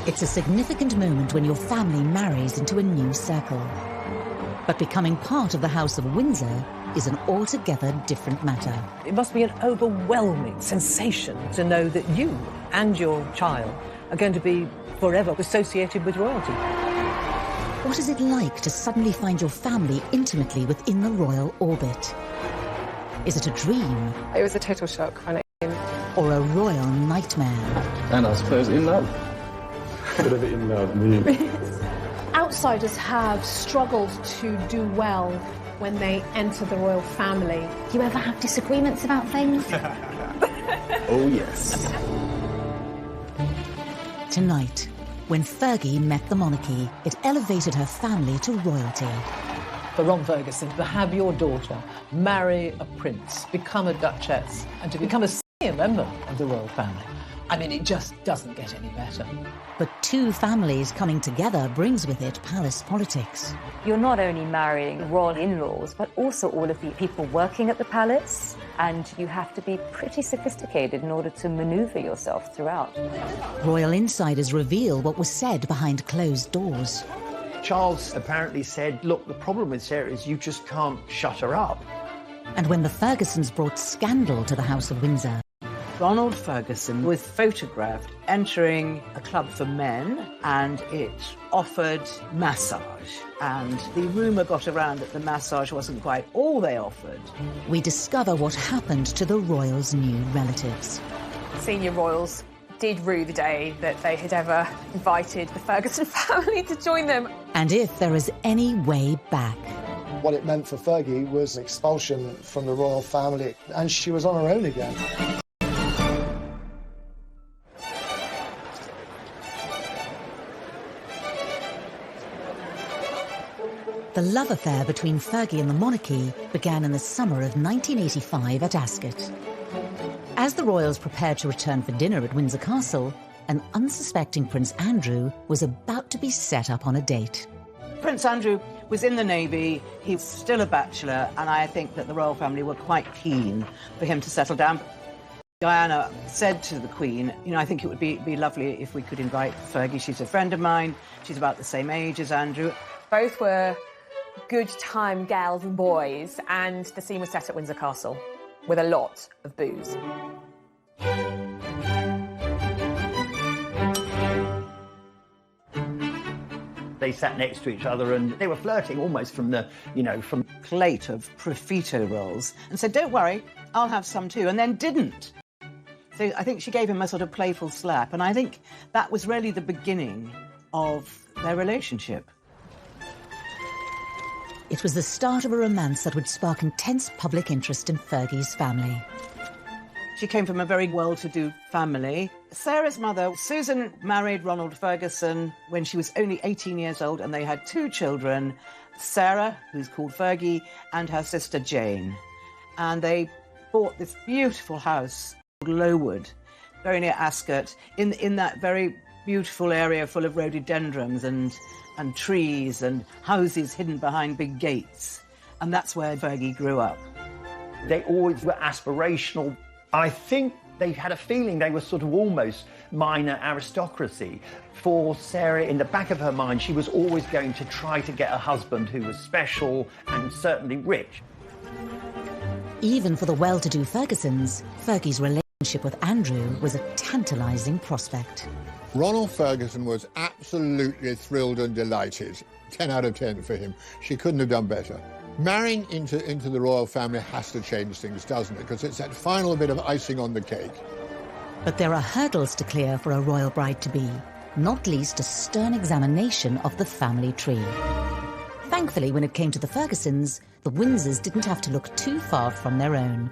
It's a significant moment when your family marries into a new circle. But becoming part of the House of Windsor is an altogether different matter. It must be an overwhelming sensation to know that you and your child are going to be forever associated with royalty. What is it like to suddenly find your family intimately within the royal orbit? Is it a dream? It was a total shock when it came. Or a royal nightmare? And I suppose in love. Whatever in love means. Outsiders have struggled to do well when they enter the royal family. Do you ever have disagreements about things? Oh, yes. Tonight, when Fergie met the monarchy, it elevated her family to royalty. For Ron Ferguson, to have your daughter marry a prince, become a duchess, and to become a senior member of the royal family, I mean, it just doesn't get any better. But two families coming together brings with it palace politics. You're not only marrying royal in-laws, but also all of the people working at the palace, and you have to be pretty sophisticated in order to maneuver yourself throughout. Royal insiders reveal what was said behind closed doors. Charles apparently said, look, the problem with Sarah is you just can't shut her up. And when the Fergusons brought scandal to the House of Windsor, Ronald Ferguson was photographed entering a club for men, and it offered massage. And the rumour got around that the massage wasn't quite all they offered. we discover what happened to the royals' new relatives. Senior royals did rue the day that they had ever invited the Ferguson family to join them. And if there is any way back. What it meant for Fergie was expulsion from the royal family, and she was on her own again. The love affair between Fergie and the monarchy began in the summer of 1985 at Ascot. As the royals prepared to return for dinner at Windsor Castle, an unsuspecting Prince Andrew was about to be set up on a date. Prince Andrew was in the Navy, he was still a bachelor, and I think that the royal family were quite keen for him to settle down. Diana said to the Queen, you know, I think it would be lovely if we could invite Fergie. She's a friend of mine, she's about the same age as Andrew. Both were good time gals and boys, and the scene was set at Windsor Castle with a lot of booze. They sat next to each other and they were flirting almost from the, you know, from Plate of profiteroles and said, don't worry, I'll have some too, and then didn't. So I think she gave him a sort of playful slap, and I think that was really the beginning of their relationship. It was the start of a romance that would spark intense public interest in Fergie's family. She came from a very well-to-do family. Sarah's mother, Susan, married Ronald Ferguson when she was only 18 years old, and they had two children, Sarah, who's called Fergie, and her sister Jane. And they bought this beautiful house called Lowood, very near Ascot, in that very beautiful area full of rhododendrons and trees and houses hidden behind big gates. And that's where Fergie grew up. they always were aspirational. I think they had a feeling they were sort of almost minor aristocracy. For Sarah, in the back of her mind, she was always going to try to get a husband who was special and certainly rich. Even for the well-to-do Fergusons, Fergie's relationship with Andrew was a tantalising prospect. Ronald Ferguson was absolutely thrilled and delighted. 10 out of 10 for him. She couldn't have done better. Marrying into the royal family has to change things, doesn't it? Because it's that final bit of icing on the cake. But there are hurdles to clear for a royal bride-to-be, not least a stern examination of the family tree. Thankfully, when it came to the Fergusons, the Windsors didn't have to look too far from their own.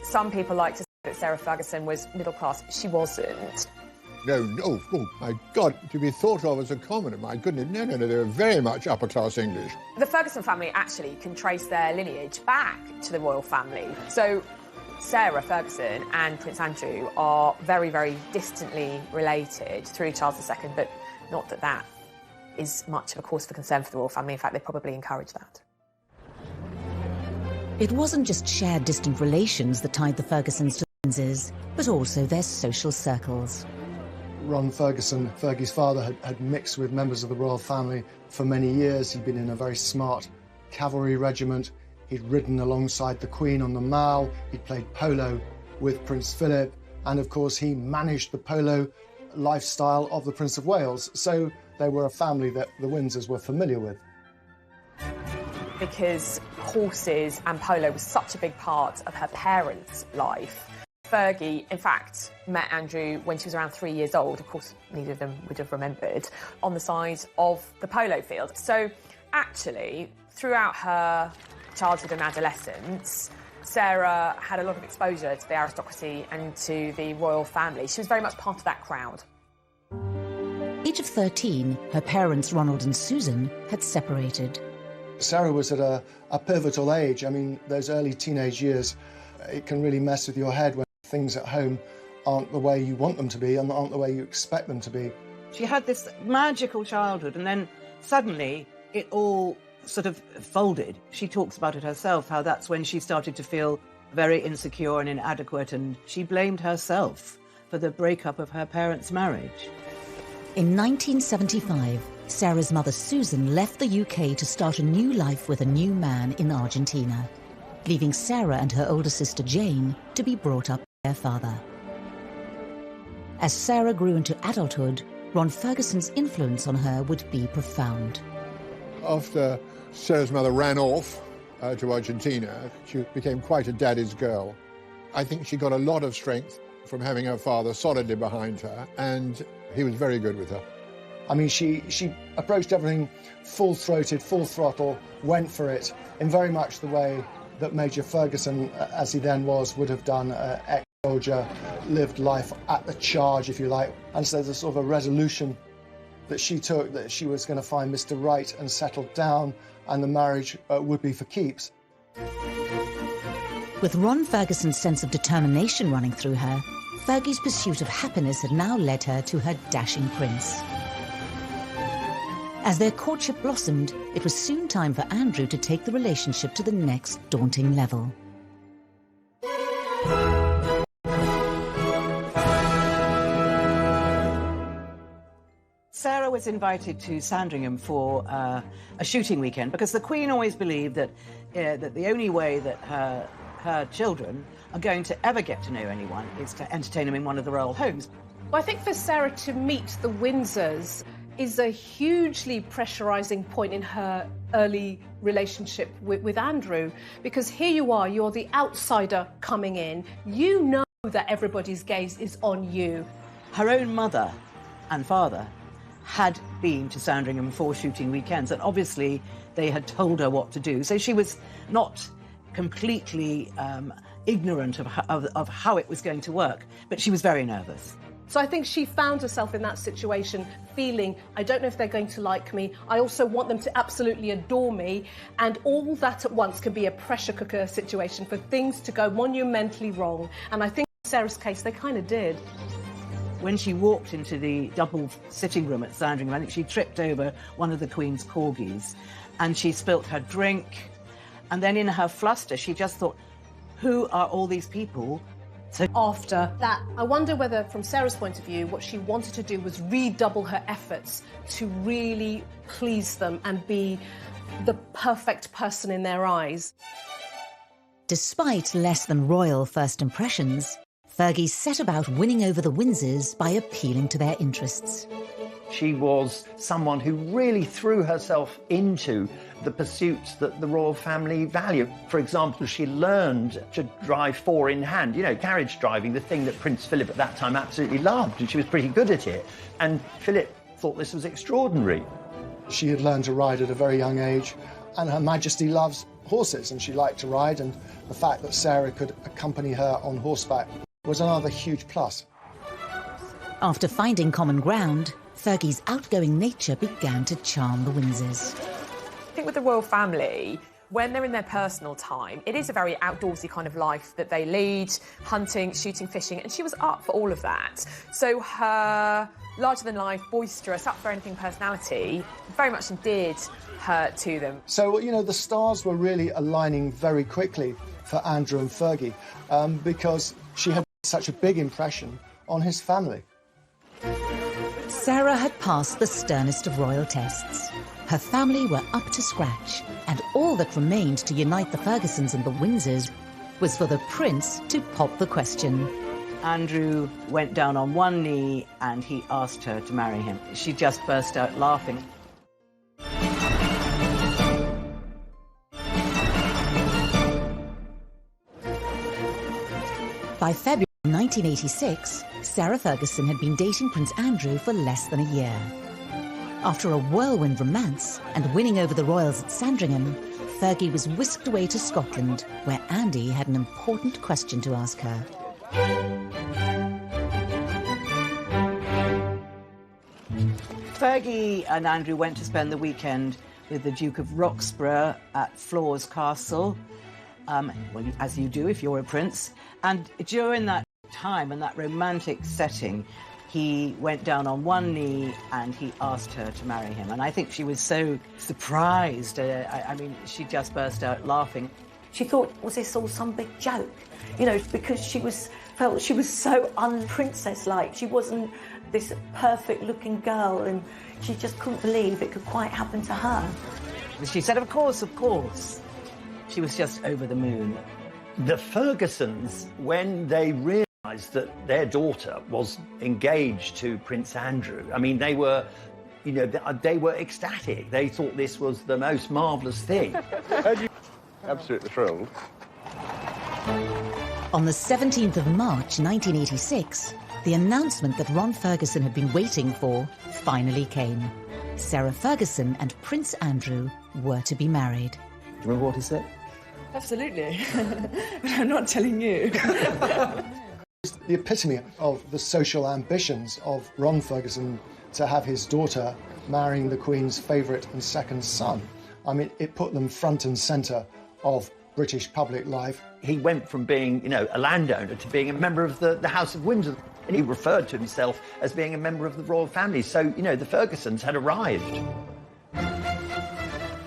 Some people like to say that Sarah Ferguson was middle class. She wasn't. No, oh, my God, to be thought of as a commoner, my goodness, no, they were very much upper-class English. The Ferguson family actually can trace their lineage back to the royal family. So Sarah Ferguson and Prince Andrew are very, very distantly related through Charles II, but not that that is much of a cause for concern for the royal family. In fact, they probably encourage that. It wasn't just shared distant relations that tied the Fergusons to the Windsors, but also their social circles. Ron Ferguson, Fergie's father, had mixed with members of the royal family for many years. He'd been in a very smart cavalry regiment. He'd ridden alongside the Queen on the Mall. He'd played polo with Prince Philip. And of course, he managed the polo lifestyle of the Prince of Wales. So they were a family that the Windsors were familiar with. Because horses and polo was such a big part of her parents' life, Fergie, in fact, met Andrew when she was around 3 years old. Of course, neither of them would have remembered, on the side of the polo field. So, actually, throughout her childhood and adolescence, Sarah had a lot of exposure to the aristocracy and to the royal family. She was very much part of that crowd. Age of 13, her parents, Ronald and Susan, had separated. Sarah was at a pivotal age. I mean, those early teenage years, it can really mess with your head when things at home aren't the way you want them to be and aren't the way you expect them to be. She had this magical childhood, and then suddenly it all sort of folded. She talks about it herself, how that's when she started to feel very insecure and inadequate, and she blamed herself for the breakup of her parents' marriage. In 1975, Sarah's mother Susan left the UK to start a new life with a new man in Argentina, leaving Sarah and her older sister Jane to be brought up by their father. As Sarah grew into adulthood, Ron Ferguson's influence on her would be profound. After Sarah's mother ran off to Argentina, she became quite a daddy's girl. I think she got a lot of strength from having her father solidly behind her, and he was very good with her. I mean, she approached everything full-throated, full throttle, went for it, in very much the way that Major Ferguson, as he then was, would have done, ex-soldier, lived life at the charge, if you like. And so there's a sort of a resolution that she took, that she was going to find Mr. Right and settle down, and the marriage would be for keeps. With Ron Ferguson's sense of determination running through her, Fergie's pursuit of happiness had now led her to her dashing prince. As their courtship blossomed, it was soon time for Andrew to take the relationship to the next daunting level. Sarah was invited to Sandringham for a shooting weekend because the Queen always believed that the only way that her children are going to ever get to know anyone is to entertain them in one of the royal homes. Well, I think for Sarah to meet the Windsors is a hugely pressurising point in her early relationship with Andrew, because here you are, you're the outsider coming in. You know that everybody's gaze is on you. Her own mother and father had been to Sandringham for shooting weekends, and obviously they had told her what to do. So she was not completely ignorant of how it was going to work, but she was very nervous. So I think she found herself in that situation feeling, I don't know if they're going to like me, I also want them to absolutely adore me, and all that at once can be a pressure cooker situation for things to go monumentally wrong. And I think in Sarah's case, they kind of did. When she walked into the double sitting room at Sandringham, I think she tripped over one of the Queen's corgis and she spilt her drink. And then in her fluster, she just thought, who are all these people? So after that, I wonder whether, from Sarah's point of view, what she wanted to do was redouble her efforts to really please them and be the perfect person in their eyes. Despite less than royal first impressions, Fergie set about winning over the Windsors by appealing to their interests. She was someone who really threw herself into the pursuits that the royal family value. For example, she learned to drive four in hand, you know, carriage driving, the thing that Prince Philip at that time absolutely loved, and she was pretty good at it. And Philip thought this was extraordinary. She had learned to ride at a very young age, and Her Majesty loves horses, and she liked to ride, and the fact that Sarah could accompany her on horseback was another huge plus. After finding common ground, Fergie's outgoing nature began to charm the Windsors. I think with the royal family, when they're in their personal time, it is a very outdoorsy kind of life that they lead, hunting, shooting, fishing, and she was up for all of that. So her larger-than-life, boisterous, up-for-anything personality very much endeared her to them. So, you know, the stars were really aligning very quickly for Andrew and Fergie because she had such a big impression on his family. Sarah had passed the sternest of royal tests. Her family were up to scratch, and all that remained to unite the Fergusons and the Windsors was for the prince to pop the question. Andrew went down on one knee and he asked her to marry him. She just burst out laughing. By February 1986, Sarah Ferguson had been dating Prince Andrew for less than a year. After a whirlwind romance and winning over the royals at Sandringham, Fergie was whisked away to Scotland, where Andy had an important question to ask her. Fergie and Andrew went to spend the weekend with the Duke of Roxburgh at Flores Castle, well, as you do if you're a prince. And during that time and that romantic setting, he went down on one knee and he asked her to marry him. And I think she was so surprised. I mean, she just burst out laughing. She thought, was this all some big joke? You know, because she felt she was so un-princess-like. She wasn't this perfect-looking girl, and she just couldn't believe it could quite happen to her. She said, of course, of course. She was just over the moon. The Fergusons, when they realised that their daughter was engaged to Prince Andrew, I mean, they were, you know, they were ecstatic. They thought this was the most marvellous thing. Absolutely thrilled. On the 17th of March 1986, the announcement that Ron Ferguson had been waiting for finally came. Sarah Ferguson and Prince Andrew were to be married. Do you remember what he said? Absolutely. But I'm not telling you. It's the epitome of the social ambitions of Ron Ferguson to have his daughter marrying the Queen's favourite and second son. I mean, it put them front and centre of British public life. He went from being, you know, a landowner to being a member of the House of Windsor. And he referred to himself as being a member of the royal family. So, you know, the Fergusons had arrived.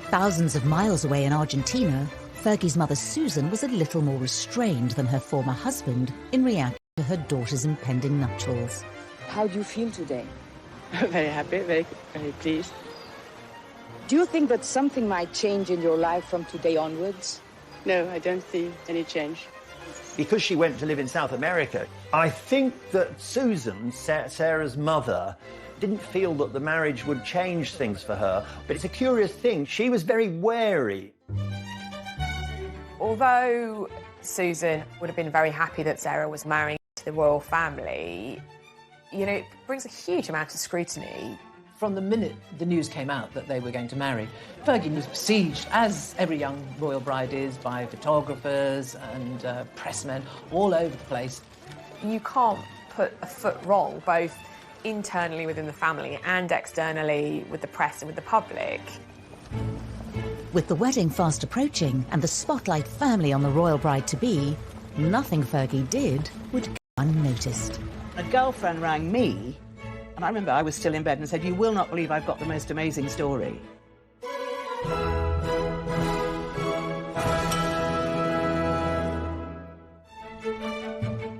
Thousands of miles away in Argentina, Fergie's mother Susan was a little more restrained than her former husband in reaction to her daughter's impending nuptials. How do you feel today? Very happy, very pleased. Do you think that something might change in your life from today onwards? No, I don't see any change. Because she went to live in South America, I think that Susan, Sarah's mother, didn't feel that the marriage would change things for her. But it's a curious thing. She was very wary. Although Susan would have been very happy that Sarah was marrying to the royal family, you know, it brings a huge amount of scrutiny. From the minute the news came out that they were going to marry, Fergie was besieged, as every young royal bride is, by photographers and pressmen all over the place. You can't put a foot wrong, both internally within the family and externally with the press and with the public. With the wedding fast approaching and the spotlight firmly on the royal bride-to-be, nothing Fergie did would go unnoticed. A girlfriend rang me, and I remember I was still in bed and said, "You will not believe I've got the most amazing story."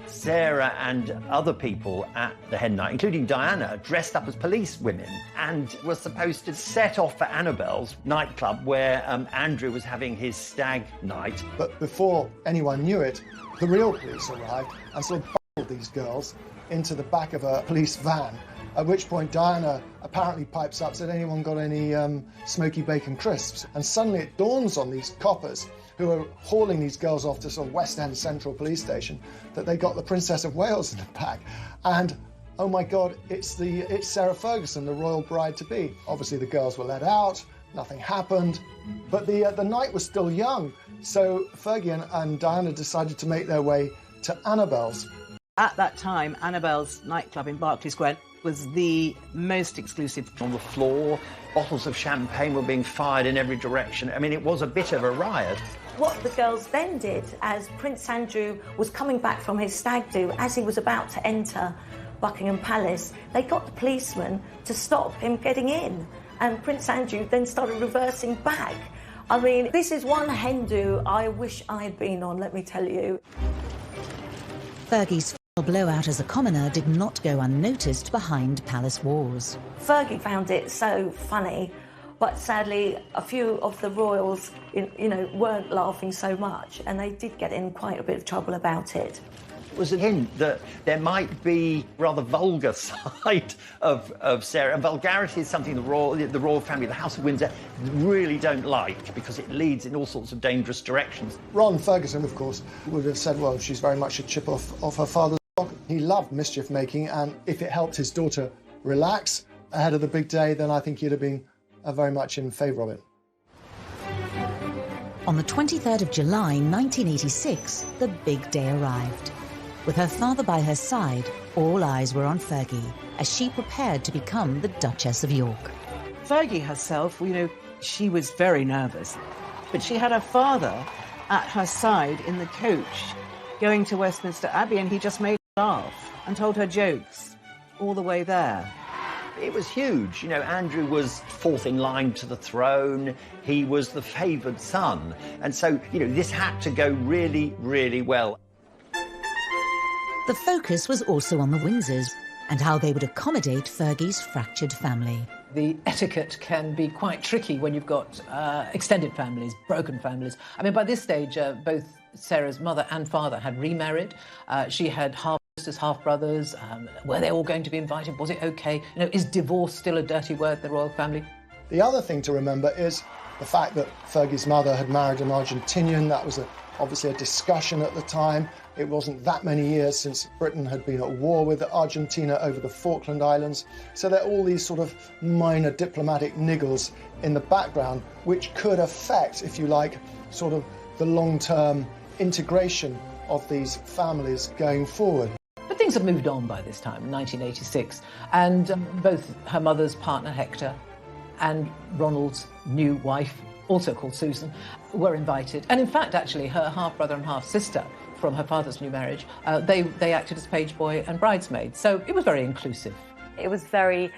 Sarah and other people at the hen night, including Diana, dressed up as police women and were supposed to set off for Annabel's nightclub where Andrew was having his stag night. But before anyone knew it, the real police arrived and sort of bundled these girls into the back of a police van, at which point Diana apparently pipes up, said, "Anyone got any smoky bacon crisps?" And suddenly it dawns on these coppers who are hauling these girls off to sort of West End Central Police Station that they got the Princess of Wales in the back. And, oh my God, it's Sarah Ferguson, the royal bride-to-be. Obviously the girls were let out, nothing happened, but the night was still young. So Fergie and Diana decided to make their way to Annabel's. At that time, Annabel's nightclub in Berkeley Square was the most exclusive. On the floor, bottles of champagne were being fired in every direction. I mean, it was a bit of a riot. What the girls then did, as Prince Andrew was coming back from his stag do, as he was about to enter Buckingham Palace, they got the policeman to stop him getting in. And Prince Andrew then started reversing back. I mean, this is one hen do I wish I had been on, let me tell you. Fergie's A blowout as a commoner did not go unnoticed behind palace walls. Fergie found it so funny, but sadly a few of the royals, weren't laughing so much, and they did get in quite a bit of trouble about it. It was a hint that there might be rather vulgar side of Sarah. And vulgarity is something the royal family, the House of Windsor, really don't like because it leads in all sorts of dangerous directions. Ron Ferguson, of course, would have said, well, she's very much a chip off her father's dog. He loved mischief-making, and if it helped his daughter relax ahead of the big day, then I think he'd have been very much in favour of it. On the 23rd of July 1986, the big day arrived. With her father by her side, all eyes were on Fergie as she prepared to become the Duchess of York. Fergie herself, she was very nervous, but she had her father at her side in the coach going to Westminster Abbey, and he just made her laugh and told her jokes all the way there. It was huge. Andrew was fourth in line to the throne. He was the favoured son. And so, this had to go really, really well. The focus was also on the Windsors and how they would accommodate Fergie's fractured family. The etiquette can be quite tricky when you've got extended families, broken families. I mean, by this stage, both Sarah's mother and father had remarried. She had half-sisters, half-brothers. Were they all going to be invited? Was it OK? Is divorce still a dirty word in the royal family? The other thing to remember is the fact that Fergie's mother had married an Argentinian. That was obviously a discussion at the time. It wasn't that many years since Britain had been at war with Argentina over the Falkland Islands. So there are all these sort of minor diplomatic niggles in the background which could affect, if you like, sort of the long-term integration of these families going forward. But things have moved on by this time, 1986, and both her mother's partner, Hector, and Ronald's new wife, also called Susan, were invited. And in fact, actually, her half-brother and half-sister from her father's new marriage, they acted as page boy and bridesmaid. So it was very inclusive. It was very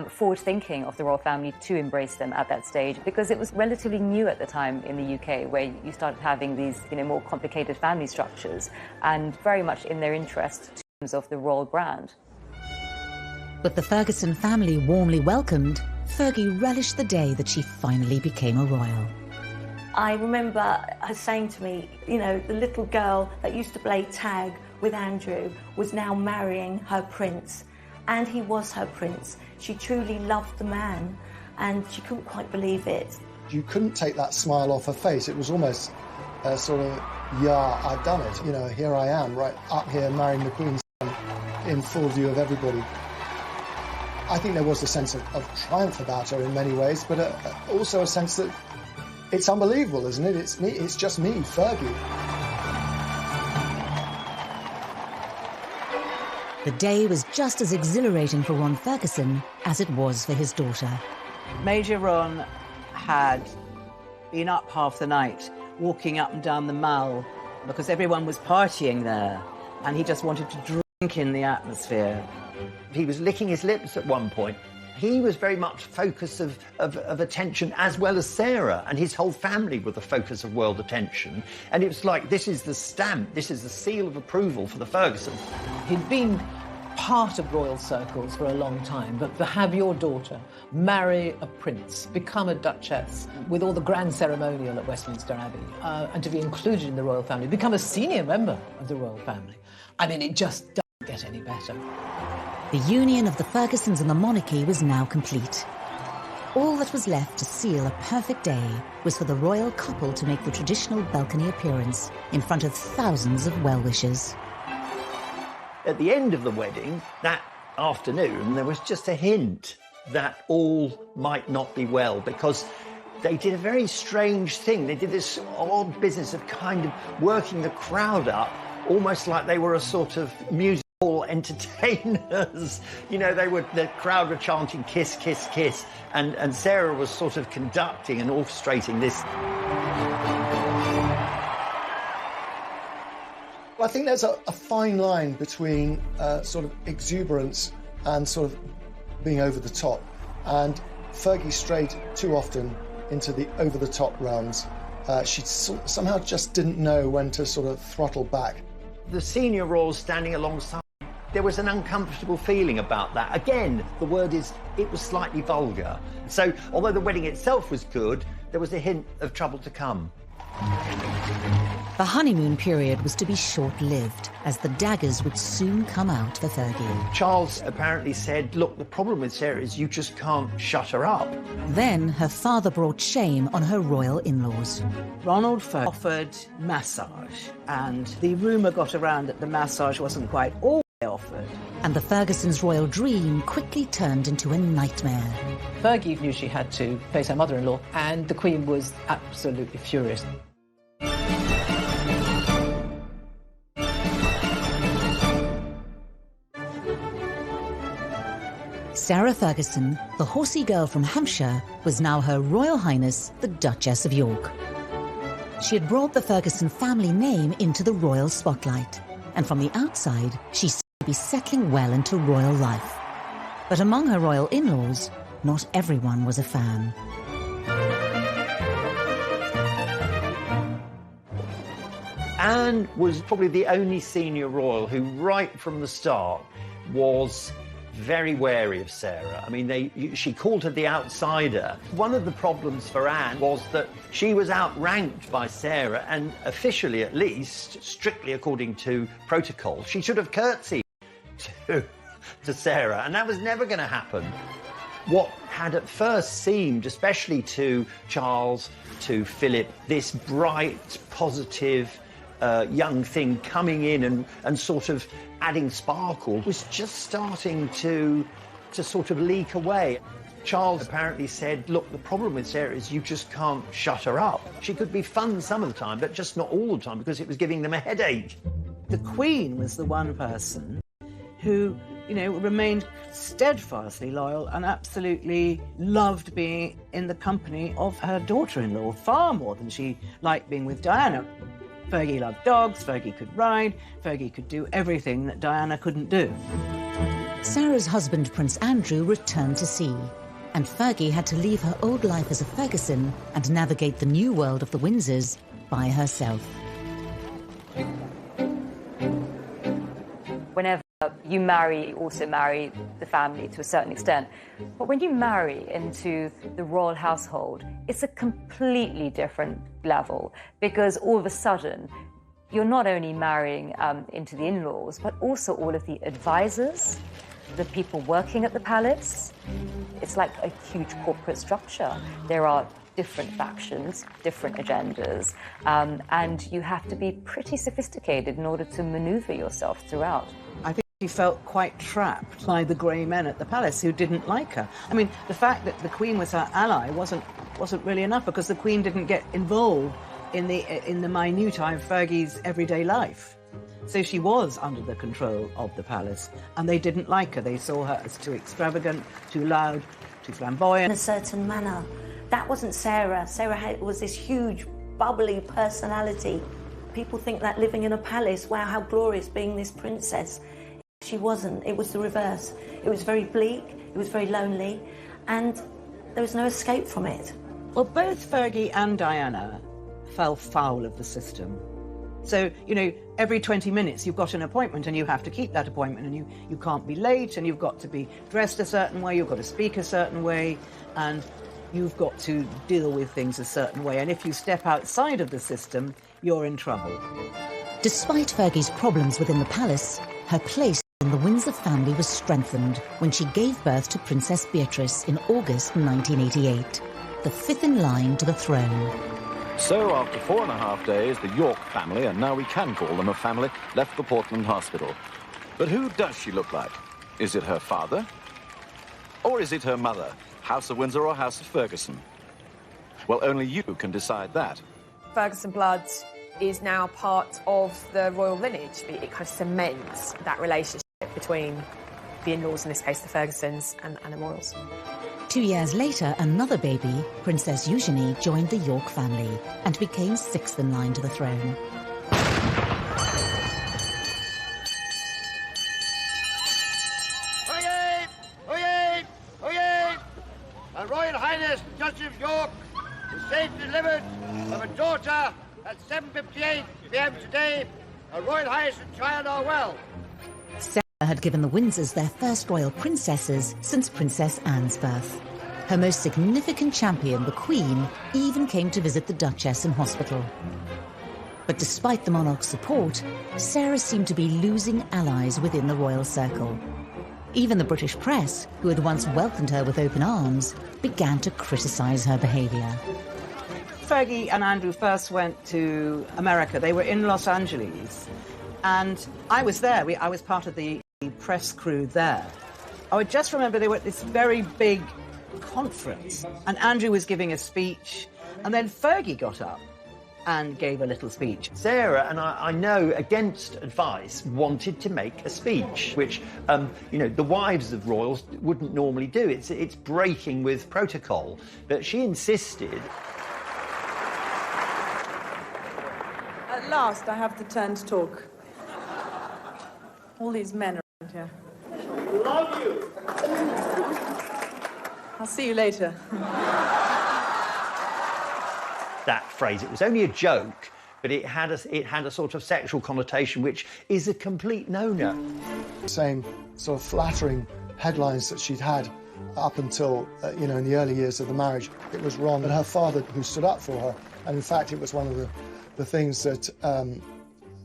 forward-thinking of the royal family to embrace them at that stage, because it was relatively new at the time in the UK, where you started having these more complicated family structures, and very much in their interest in terms of the royal brand. With the Ferguson family warmly welcomed, Fergie relished the day that she finally became a royal. I remember her saying to me, the little girl that used to play tag with Andrew was now marrying her prince. And he was her prince. She truly loved the man, and she couldn't quite believe it. You couldn't take that smile off her face. It was almost a sort of, yeah, I've done it. Here I am, right up here marrying the Queen's son in full view of everybody. I think there was a sense of triumph about her in many ways, but also a sense that it's unbelievable, isn't it? It's me. It's just me, Fergie. The day was just as exhilarating for Ron Ferguson as it was for his daughter. Major Ron had been up half the night, walking up and down the Mall, because everyone was partying there, and he just wanted to drink in the atmosphere. He was licking his lips at one point. He was very much focus of attention, as well as Sarah, and his whole family were the focus of world attention. And it was like, this is the stamp, this is the seal of approval for the Fergusons. He'd been part of royal circles for a long time, but to have your daughter marry a prince, become a duchess, with all the grand ceremonial at Westminster Abbey, and to be included in the royal family, become a senior member of the royal family, I mean, it just doesn't get any better. The union of the Fergusons and the monarchy was now complete. All that was left to seal a perfect day was for the royal couple to make the traditional balcony appearance in front of thousands of well-wishers. At the end of the wedding, that afternoon, there was just a hint that all might not be well, because they did a very strange thing. They did this odd business of kind of working the crowd up, almost like they were a sort of musical entertainers. The crowd were chanting kiss, kiss, kiss, and Sarah was sort of conducting and orchestrating this. Well, I think there's a fine line between sort of exuberance and sort of being over the top. And Fergie strayed too often into the over-the-top realms. She somehow just didn't know when to sort of throttle back. The senior royals standing alongside There was an uncomfortable feeling about that. Again, the word is, it was slightly vulgar. So, although the wedding itself was good, there was a hint of trouble to come. The honeymoon period was to be short-lived, as the daggers would soon come out for Fergie. Charles apparently said, look, the problem with Sarah is you just can't shut her up. Then her father brought shame on her royal in-laws. Ronald Fergie offered massage, and the rumour got around that the massage wasn't quite all they offered. And the Fergusons' royal dream quickly turned into a nightmare. Fergie knew she had to face her mother-in-law, and the Queen was absolutely furious. Sarah Ferguson, the horsey girl from Hampshire, was now Her Royal Highness the Duchess of York. She had brought the Ferguson family name into the royal spotlight, and from the outside, she seemed to be settling well into royal life. But among her royal in-laws, not everyone was a fan. Anne was probably the only senior royal who, right from the start, was very wary of Sarah. I mean, she called her the outsider. One of the problems for Anne was that she was outranked by Sarah, and officially at least, strictly according to protocol, she should have curtsied to Sarah, and that was never going to happen. What had at first seemed, especially to Charles, to Philip, this bright, positive, young thing coming in and sort of adding sparkle was just starting to sort of leak away. Charles apparently said, look, the problem with Sarah is you just can't shut her up. She could be fun some of the time, but just not all the time, because it was giving them a headache. The Queen was the one person who, remained steadfastly loyal and absolutely loved being in the company of her daughter-in-law, far more than she liked being with Diana. Fergie loved dogs, Fergie could ride, Fergie could do everything that Diana couldn't do. Sarah's husband, Prince Andrew, returned to sea, and Fergie had to leave her old life as a Ferguson and navigate the new world of the Windsors by herself. Whenever you marry, you also marry the family to a certain extent. But when you marry into the royal household, it's a completely different level, because all of a sudden, you're not only marrying into the in-laws, but also all of the advisors, the people working at the palace. It's like a huge corporate structure. There are different factions, different agendas, and you have to be pretty sophisticated in order to maneuver yourself throughout. I think she felt quite trapped by the grey men at the palace who didn't like her. I mean, the fact that the Queen was her ally wasn't really enough, because the Queen didn't get involved in the minutiae of Fergie's everyday life. So she was under the control of the palace, and they didn't like her. They saw her as too extravagant, too loud, too flamboyant. In a certain manner. That wasn't Sarah. Sarah was this huge, bubbly personality. People think that living in a palace, wow, how glorious being this princess. She wasn't. It was the reverse. It was very bleak, it was very lonely, and there was no escape from it. Well, both Fergie and Diana fell foul of the system. So, every 20 minutes you've got an appointment and you have to keep that appointment, and you can't be late, and you've got to be dressed a certain way, you've got to speak a certain way, and you've got to deal with things a certain way. And if you step outside of the system, you're in trouble. Despite Fergie's problems within the palace, her place in the Windsor family was strengthened when she gave birth to Princess Beatrice in August 1988, the fifth in line to the throne. So, after 4.5 days, the York family, and now we can call them a family, left the Portland hospital. But who does she look like? Is it her father? Or is it her mother? House of Windsor or House of Ferguson? Well, only you can decide that. Ferguson blood is now part of the royal lineage. It kind of cements that relationship between the in-laws, in this case the Fergusons, and the royals. 2 years later, another baby, Princess Eugenie, joined the York family and became sixth in line to the throne. Oyez! Oyez! Oyez! Her Royal Highness the Duchess of York is safely delivered of a daughter at 7:58 p.m. today. Her Royal Highness and child are well. Sarah had given the Windsors their first royal princesses since Princess Anne's birth. Her most significant champion, the Queen, even came to visit the Duchess in hospital. But despite the monarch's support, Sarah seemed to be losing allies within the royal circle. Even the British press, who had once welcomed her with open arms, began to criticise her behaviour. Fergie and Andrew first went to America. They were in Los Angeles, and I was there. I was part of the press crew there. I would just remember they were at this very big conference, and Andrew was giving a speech, and then Fergie got up and gave a little speech. Sarah, and I know against advice, wanted to make a speech, which, the wives of royals wouldn't normally do. It's breaking with protocol. But she insisted. At last, I have the turn to talk. All these men around here. Love you. I'll see you later. That phrase, it was only a joke, but it had a sort of sexual connotation, which is a complete no-no. Same sort of flattering headlines that she'd had up until, in the early years of the marriage. It was Ron and her father who stood up for her. And in fact, it was one of the things that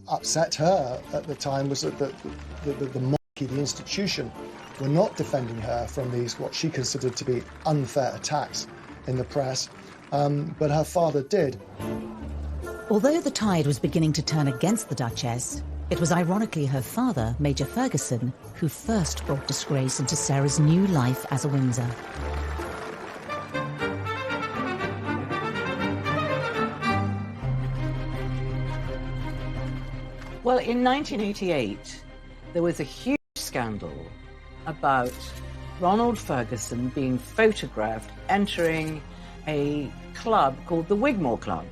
upset her at the time was that the monarchy, the institution, were not defending her from these, what she considered to be unfair attacks in the press. But her father did. Although the tide was beginning to turn against the Duchess, it was ironically her father, Major Ferguson, who first brought disgrace into Sarah's new life as a Windsor. Well, in 1988, there was a huge scandal about Ronald Ferguson being photographed entering a club called the Wigmore Club.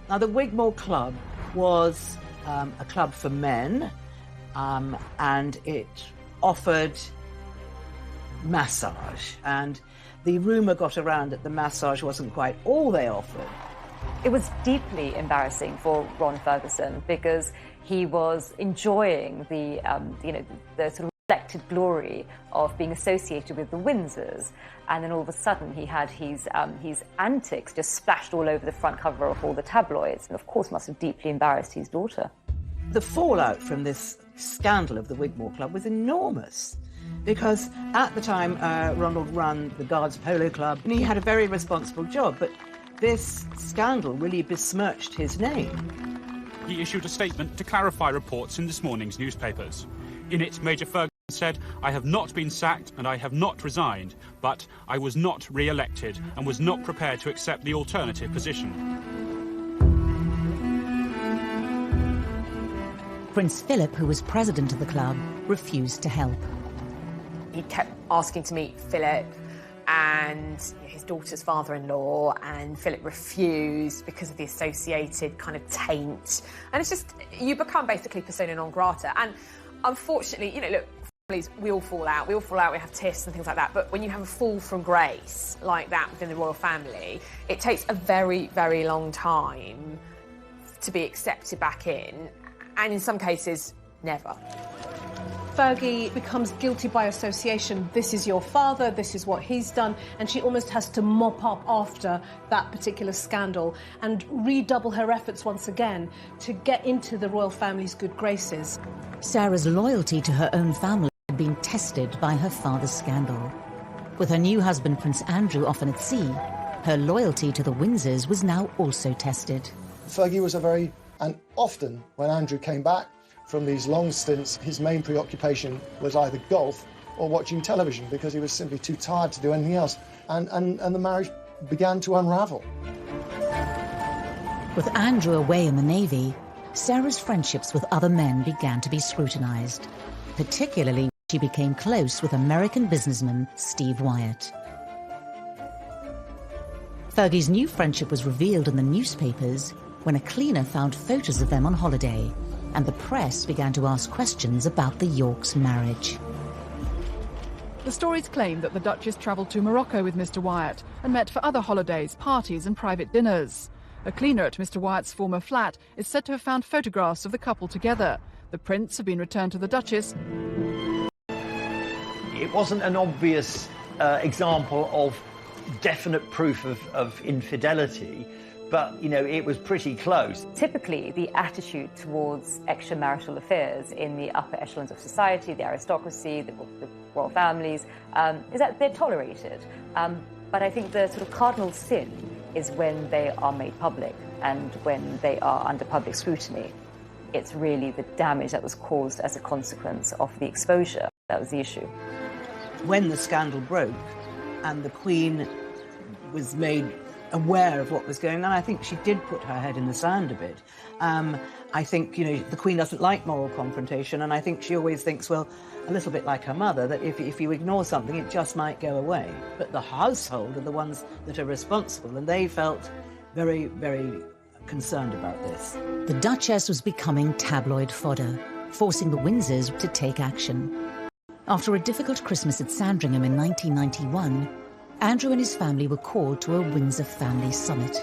Now, the Wigmore Club was a club for men, and it offered massage. And the rumour got around that the massage wasn't quite all they offered. It was deeply embarrassing for Ron Ferguson because he was enjoying the sort of reflected glory of being associated with the Windsors, and then all of a sudden he had his antics just splashed all over the front cover of all the tabloids, and of course must have deeply embarrassed his daughter. The fallout from this scandal of the Wigmore Club was enormous, because at the time Ronald ran the Guards Polo Club, and he had a very responsible job, but this scandal really besmirched his name. He issued a statement to clarify reports in this morning's newspapers. In it, Major Ferguson said, "I have not been sacked and I have not resigned, but I was not re-elected and was not prepared to accept the alternative position." Prince Philip, who was president of the club, refused to help. He kept asking to meet Philip and his daughter's father-in-law, and Philip refused because of the associated kind of taint. And it's just, you become basically persona non grata. And unfortunately, look, families, we all fall out, we have tiffs and things like that, but when you have a fall from grace like that within the royal family, it takes a very, very long time to be accepted back in, and in some cases, never. Fergie becomes guilty by association. This is your father, this is what he's done, and she almost has to mop up after that particular scandal and redouble her efforts once again to get into the royal family's good graces. Sarah's loyalty to her own family had been tested by her father's scandal. With her new husband, Prince Andrew, often at sea, her loyalty to the Windsors was now also tested. Fergie was and often when Andrew came back from these long stints, his main preoccupation was either golf or watching television because he was simply too tired to do anything else. And the marriage began to unravel. With Andrew away in the Navy, Sarah's friendships with other men began to be scrutinised. Particularly, she became close with American businessman Steve Wyatt. Fergie's new friendship was revealed in the newspapers when a cleaner found photos of them on holiday, and the press began to ask questions about the Yorks' marriage. The stories claim that the Duchess travelled to Morocco with Mr. Wyatt and met for other holidays, parties and private dinners. A cleaner at Mr. Wyatt's former flat is said to have found photographs of the couple together. The prints have been returned to the Duchess, It wasn't an obvious example of definite proof of infidelity, but, you know, it was pretty close. Typically, the attitude towards extramarital affairs in the upper echelons of society, the aristocracy, the royal families, is that they're tolerated. But I think the sort of cardinal sin is when they are made public and when they are under public scrutiny. It's really the damage that was caused as a consequence of the exposure that was the issue. When the scandal broke and the Queen was made aware of what was going on, I think she did put her head in the sand a bit. I think, you know, the Queen doesn't like moral confrontation, and I think she always thinks, well, a little bit like her mother, that if you ignore something, it just might go away. But the household are the ones that are responsible, and they felt very, very concerned about this. The Duchess was becoming tabloid fodder, forcing the Windsors to take action. After a difficult Christmas at Sandringham in 1991, Andrew and his family were called to a Windsor family summit.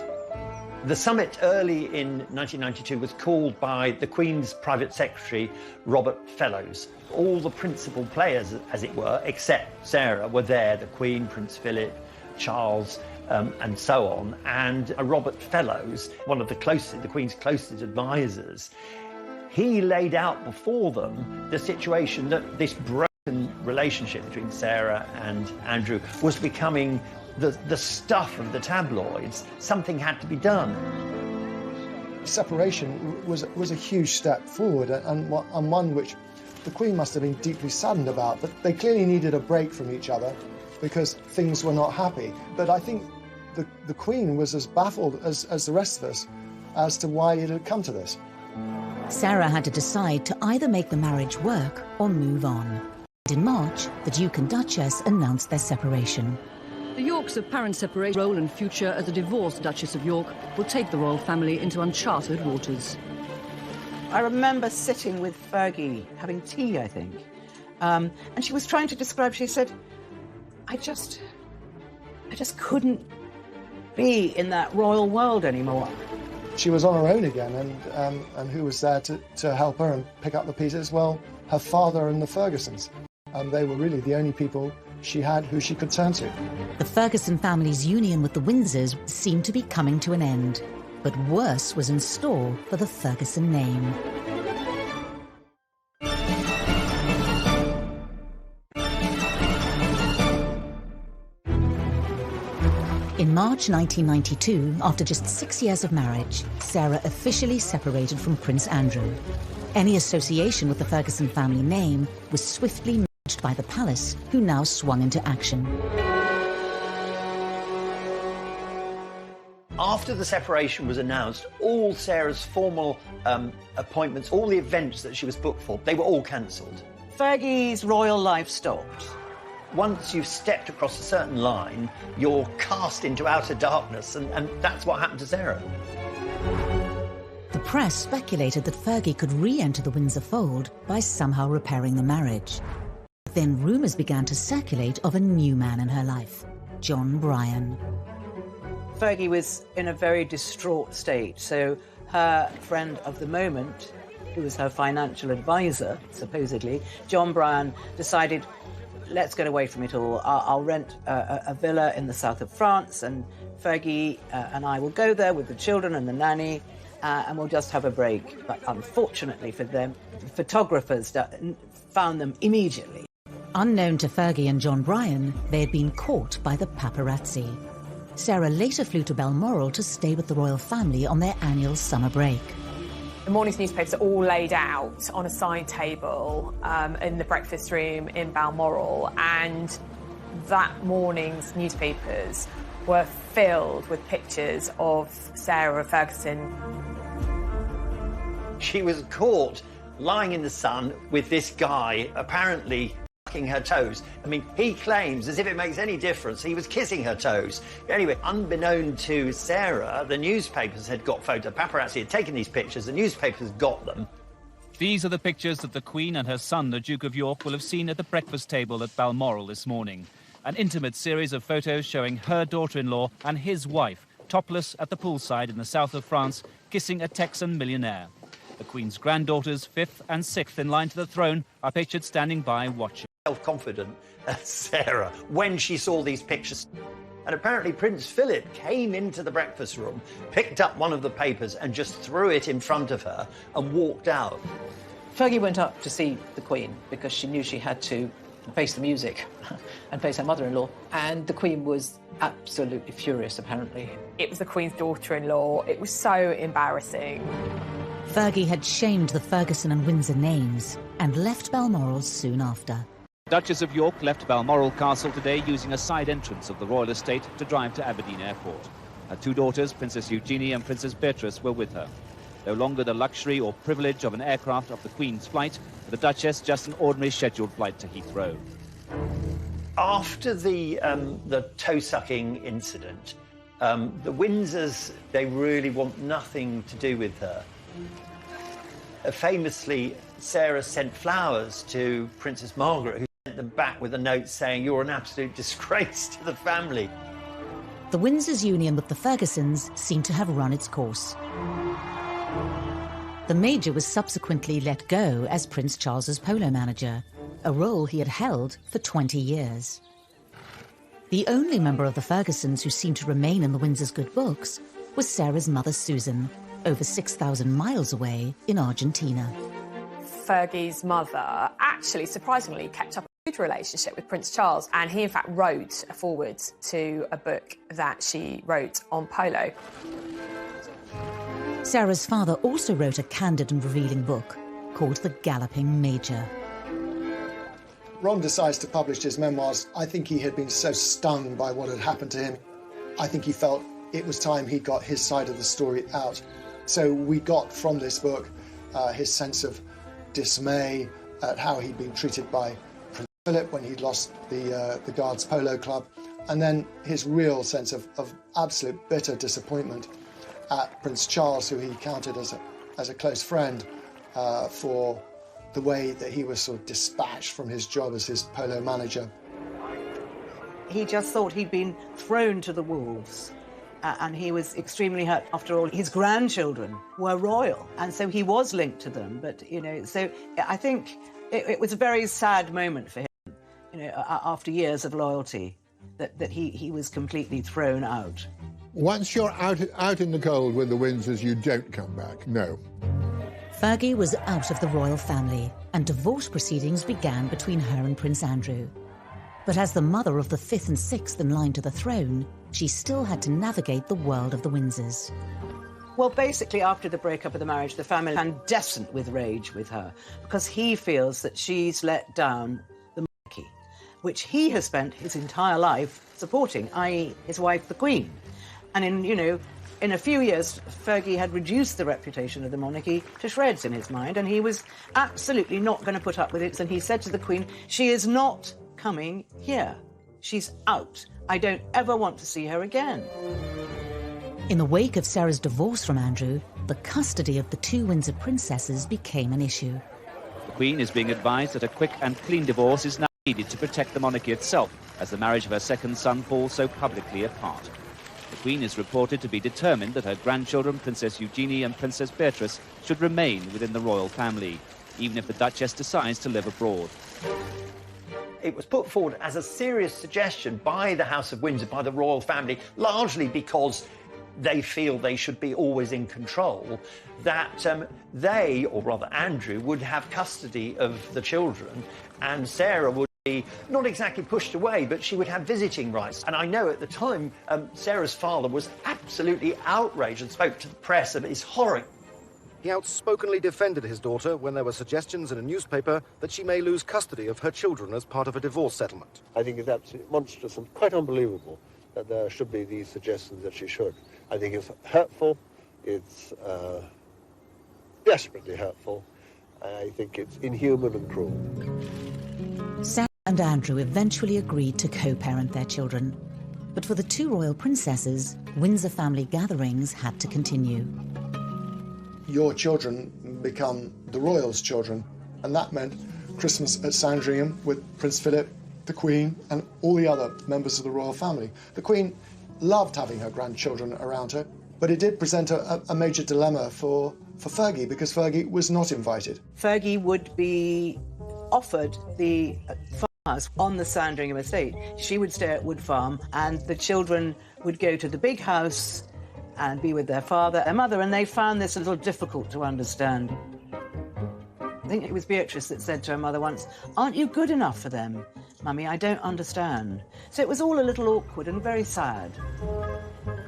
The summit early in 1992 was called by the Queen's private secretary, Robert Fellows. All the principal players, as it were, except Sarah, were there. The Queen, Prince Philip, Charles, and so on. And Robert Fellows, one of the Queen's closest advisors, he laid out before them the situation that this broken relationship between Sarah and Andrew was becoming the stuff of the tabloids. Something had to be done. Separation was a huge step forward, and one which the Queen must have been deeply saddened about, but they clearly needed a break from each other because things were not happy. But I think the Queen was as baffled as the rest of us as to why it had come to this. Sarah had to decide to either make the marriage work or move on. In March, the Duke and Duchess announced their separation. The Yorks' apparent separate role and future as a divorced Duchess of York will take the royal family into uncharted waters. I remember sitting with Fergie, having tea, I think, and she was trying to describe, she said, I just couldn't be in that royal world anymore. She was on her own again, and who was there to help her and pick up the pieces? Well, her father and the Fergusons. They were really the only people she had who she could turn to. The Ferguson family's union with the Windsors seemed to be coming to an end, but worse was in store for the Ferguson name. In March 1992, after just 6 years of marriage, Sarah officially separated from Prince Andrew. Any association with the Ferguson family name was swiftly matched by the palace, who now swung into action. After the separation was announced, all Sarah's formal appointments, all the events that she was booked for, they were all cancelled. Fergie's royal life stopped. Once you've stepped across a certain line, you're cast into outer darkness, and that's what happened to Sarah. The press speculated that Fergie could re-enter the Windsor fold by somehow repairing the marriage. Then rumours began to circulate of a new man in her life, John Bryan. Fergie was in a very distraught state, so her friend of the moment, who was her financial advisor, supposedly, John Bryan, decided, let's get away from it all. I'll rent a villa in the south of France, and Fergie and I will go there with the children and the nanny, and we'll just have a break. But unfortunately for them, photographers found them immediately. Unknown to Fergie and John Bryan, they had been caught by the paparazzi. Sarah later flew to Balmoral to stay with the royal family on their annual summer break. The morning's newspapers are all laid out on a side table in the breakfast room in Balmoral, and that morning's newspapers were filled with pictures of Sarah Ferguson. She was caught lying in the sun with this guy, apparently sucking her toes. I mean, he claims, as if it makes any difference, he was kissing her toes. Anyway, unbeknown to Sarah, the newspapers had got photos. Paparazzi had taken these pictures, the newspapers got them. These are the pictures that the Queen and her son, the Duke of York, will have seen at the breakfast table at Balmoral this morning. An intimate series of photos showing her daughter-in-law and his wife, topless at the poolside in the south of France, kissing a Texan millionaire. The Queen's granddaughters, 5th and 6th in line to the throne, are pictured standing by watching. self-confident Sarah when she saw these pictures. And apparently Prince Philip came into the breakfast room, picked up one of the papers and just threw it in front of her and walked out. Fergie went up to see the Queen because she knew she had to face the music and face her mother-in-law. And the Queen was absolutely furious, apparently. It was the Queen's daughter-in-law. It was so embarrassing. Fergie had shamed the Ferguson and Windsor names and left Balmoral soon after. Duchess of York left Balmoral Castle today using a side entrance of the royal estate to drive to Aberdeen Airport. Her two daughters, Princess Eugenie and Princess Beatrice, were with her. No longer the luxury or privilege of an aircraft of the Queen's flight, for the Duchess just an ordinary scheduled flight to Heathrow. After the toe-sucking incident, the Windsors, they really want nothing to do with her. Famously, Sarah sent flowers to Princess Margaret, who sent them back with a note saying, "You're an absolute disgrace to the family." The Windsors' union with the Fergusons seemed to have run its course. The Major was subsequently let go as Prince Charles's polo manager, a role he had held for 20 years. The only member of the Fergusons who seemed to remain in the Windsors' good books was Sarah's mother Susan, over 6,000 miles away in Argentina. Fergie's mother actually, surprisingly, kept up a good relationship with Prince Charles, and he in fact wrote a foreword to a book that she wrote on polo. Sarah's father also wrote a candid and revealing book called The Galloping Major. Ron decides to publish his memoirs. I think he had been so stung by what had happened to him. I think he felt it was time he got his side of the story out. So we got from this book his sense of dismay at how he'd been treated by Prince Philip when he'd lost the Guards Polo Club, and then his real sense of absolute bitter disappointment at Prince Charles, who he counted as a close friend, for the way that he was sort of dispatched from his job as his polo manager. He just thought he'd been thrown to the wolves. And he was extremely hurt. After all, his grandchildren were royal, and so he was linked to them. But, you know, so I think it was a very sad moment for him, you know, after years of loyalty, that he was completely thrown out. Once you're out in the cold with the Windsors, you don't come back, no. Fergie was out of the royal family, and divorce proceedings began between her and Prince Andrew. But as the mother of the fifth and sixth in line to the throne, she still had to navigate the world of the Windsors. Well, basically, after the breakup of the marriage, the family are incandescent with rage with her, because he feels that she's let down the monarchy, which he has spent his entire life supporting, i.e. his wife, the Queen. And in a few years, Fergie had reduced the reputation of the monarchy to shreds in his mind, and he was absolutely not going to put up with it. And he said to the Queen, "She is not coming here. She's out. I don't ever want to see her again." In the wake of Sarah's divorce from Andrew, the custody of the two Windsor princesses became an issue. The Queen is being advised that a quick and clean divorce is now needed to protect the monarchy itself, as the marriage of her second son falls so publicly apart. The Queen is reported to be determined that her grandchildren, Princess Eugenie and Princess Beatrice, should remain within the royal family, even if the Duchess decides to live abroad. It was put forward as a serious suggestion by the House of Windsor, by the royal family, largely because they feel they should be always in control, that they, or rather Andrew, would have custody of the children, and Sarah would be not exactly pushed away, but she would have visiting rights. And I know at the time, Sarah's father was absolutely outraged and spoke to the press, and it's horrid. He outspokenly defended his daughter when there were suggestions in a newspaper that she may lose custody of her children as part of a divorce settlement. I think it's absolutely monstrous and quite unbelievable that there should be these suggestions that she should. I think it's hurtful, it's desperately hurtful, I think it's inhuman and cruel. Sarah and Andrew eventually agreed to co-parent their children. But for the two royal princesses, Windsor family gatherings had to continue. Your children become the royals' children, and that meant Christmas at Sandringham with Prince Philip, the Queen, and all the other members of the royal family. The Queen loved having her grandchildren around her, but it did present a major dilemma for Fergie, because Fergie was not invited. Fergie would be offered the house on the Sandringham estate. She would stay at Wood Farm, and the children would go to the big house and be with their father and mother, and they found this a little difficult to understand. I think it was Beatrice that said to her mother once, "Aren't you good enough for them? Mummy, I don't understand." So it was all a little awkward and very sad.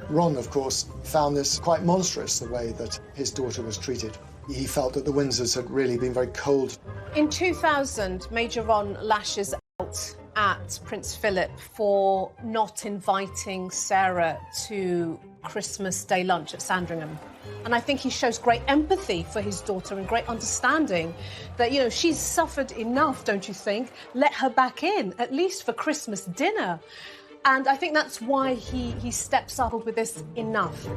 Ron, of course, found this quite monstrous, the way that his daughter was treated. He felt that the Windsors had really been very cold. In 2000, Major Ron lashes out at Prince Philip for not inviting Sarah to Christmas Day lunch at Sandringham. And I think he shows great empathy for his daughter and great understanding that, you know, she's suffered enough, don't you think? Let her back in, at least for Christmas dinner. And I think that's why he steps up with this enough.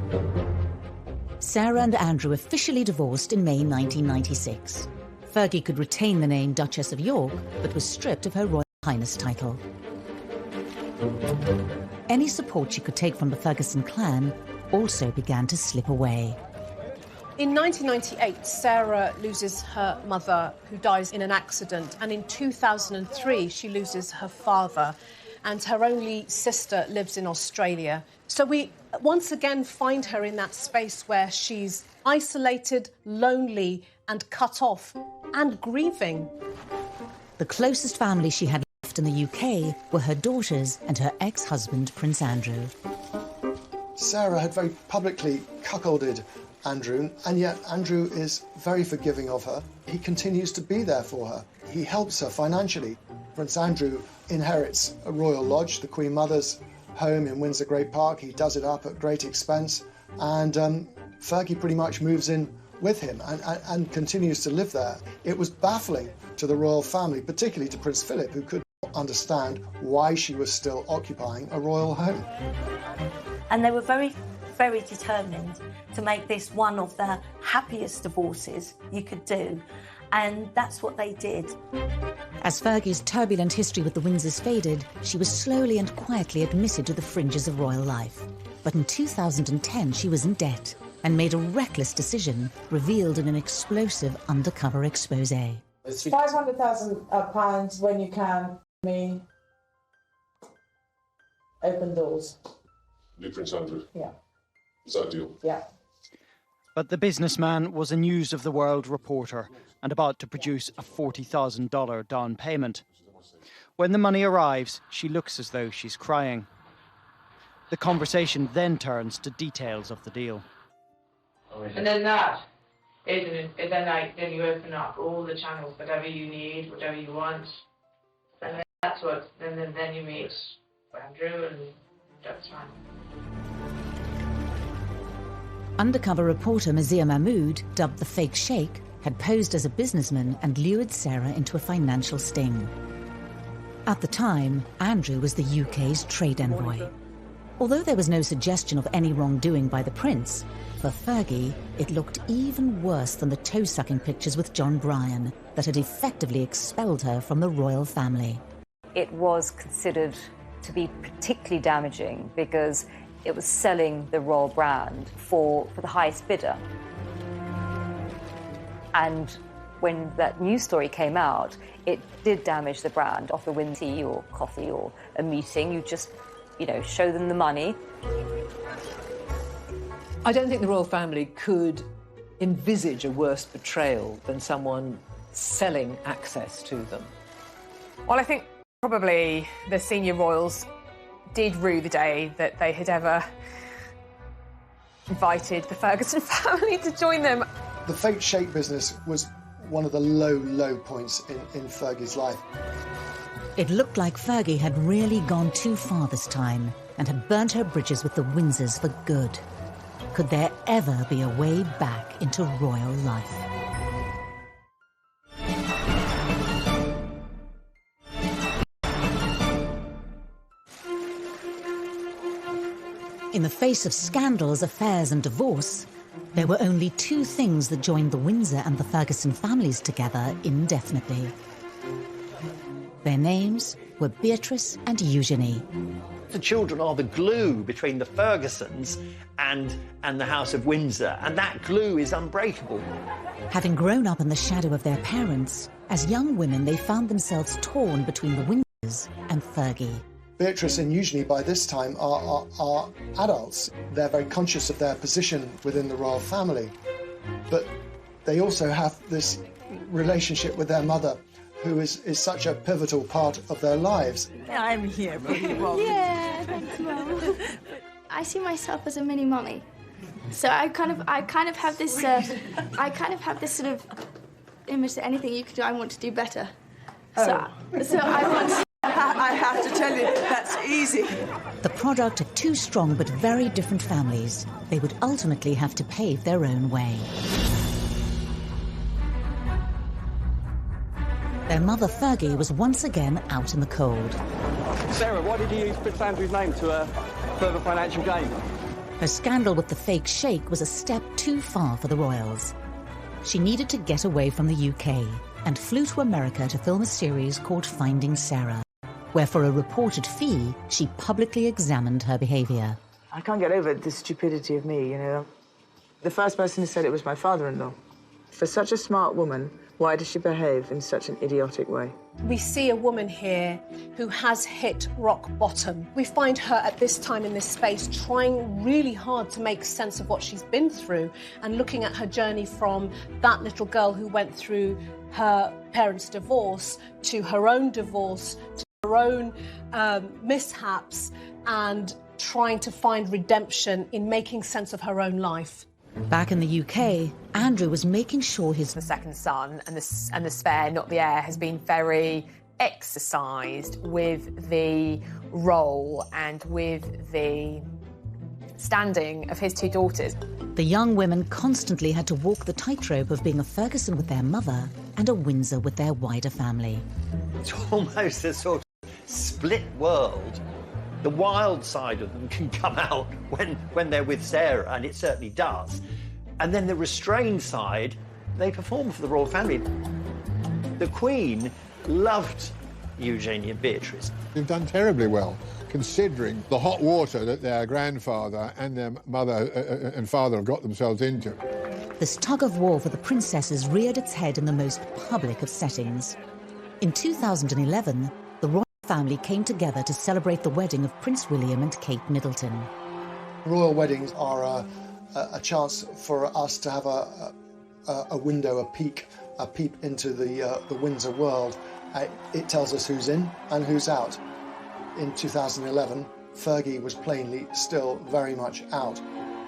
Sarah and Andrew officially divorced in May 1996. Fergie could retain the name Duchess of York, but was stripped of her Royal Highness title. Any support she could take from the Ferguson clan also began to slip away. In 1998, Sarah loses her mother, who dies in an accident, and in 2003, she loses her father, and her only sister lives in Australia. So we once again find her in that space where she's isolated, lonely, and cut off, and grieving. The closest family she had left in the UK were her daughters and her ex-husband, Prince Andrew. Sarah had very publicly cuckolded Andrew, and yet Andrew is very forgiving of her. He continues to be there for her. He helps her financially. Prince Andrew inherits a royal lodge, the Queen Mother's home in Windsor Great Park. He does it up at great expense, and Fergie pretty much moves in with him and continues to live there. It was baffling to the royal family, particularly to Prince Philip, who could not understand why she was still occupying a royal home. And they were very, very determined to make this one of the happiest divorces you could do. And that's what they did. As Fergie's turbulent history with the Windsors faded, she was slowly and quietly admitted to the fringes of royal life. But in 2010, she was in debt and made a reckless decision, revealed in an explosive undercover exposé. It's £500,000 when you can open doors. New Prince Andrew? Yeah. Is that a deal? Yeah. But the businessman was a News of the World reporter and about to produce a $40,000 down payment. When the money arrives, she looks as though she's crying. The conversation then turns to details of the deal. And then then you open up all the channels, whatever you need, whatever you want. And then that's what, then you meet Andrew, and that's fine. Undercover reporter Mazia Mahmood, dubbed the fake sheikh, had posed as a businessman and lured Sarah into a financial sting. At the time, Andrew was the UK's trade envoy. Although there was no suggestion of any wrongdoing by the prince, for Fergie, it looked even worse than the toe-sucking pictures with John Bryan that had effectively expelled her from the royal family. It was considered to be particularly damaging because it was selling the royal brand for the highest bidder. And when that news story came out, it did damage the brand. Offer win tea or coffee or a meeting, you just, show them the money. I don't think the royal family could envisage a worse betrayal than someone selling access to them. Well, I think probably the senior royals did rue the day that they had ever invited the Ferguson family to join them. The fake sheikh business was one of the low points in Fergie's life. It looked like Fergie had really gone too far this time and had burnt her bridges with the Windsors for good. Could there ever be a way back into royal life? In the face of scandals, affairs and divorce, there were only two things that joined the Windsor and the Ferguson families together indefinitely. Their names were Beatrice and Eugenie. The children are the glue between the Fergusons and the House of Windsor, and that glue is unbreakable. Having grown up in the shadow of their parents, as young women they found themselves torn between the Windsors and Fergie. Beatrice and Eugenie, by this time, are adults. They're very conscious of their position within the royal family. But they also have this relationship with their mother, who is such a pivotal part of their lives. I'm here for you, Mom. Yeah, thanks, Mum. I see myself as a mini mummy. So I kind of have this sort of image that anything you could do, I want to do better. So I want. I have to tell you, that's easy. The product of two strong but very different families, they would ultimately have to pave their own way. Their mother, Fergie, was once again out in the cold. Sarah, why did you use Prince Andrew's name to further financial gain? Her scandal with the fake sheikh was a step too far for the royals. She needed to get away from the UK and flew to America to film a series called Finding Sarah, where for a reported fee, she publicly examined her behaviour. I can't get over the stupidity of me, you know. The first person who said it was my father-in-law. For such a smart woman, why does she behave in such an idiotic way? We see a woman here who has hit rock bottom. We find her at this time in this space trying really hard to make sense of what she's been through and looking at her journey from that little girl who went through her parents' divorce to her own divorce, to her own mishaps, and trying to find redemption in making sense of her own life. Back in the UK, Andrew was making sure The second son and the spare, not the heir, has been very exercised with the role and with the standing of his two daughters. The young women constantly had to walk the tightrope of being a Ferguson with their mother and a Windsor with their wider family. It's almost a sort of split world. The wild side of them can come out when they're with Sarah, and it certainly does. And then the restrained side, they perform for the royal family. The Queen loved Eugenie and Beatrice. They've done terribly well, considering the hot water that their grandfather and their mother and father have got themselves into. This tug of war for the princesses reared its head in the most public of settings. In 2011, the royal family came together to celebrate the wedding of Prince William and Kate Middleton. Royal weddings are a chance for us to have a window, a peep into the Windsor world. It tells us who's in and who's out. In 2011, Fergie was plainly still very much out.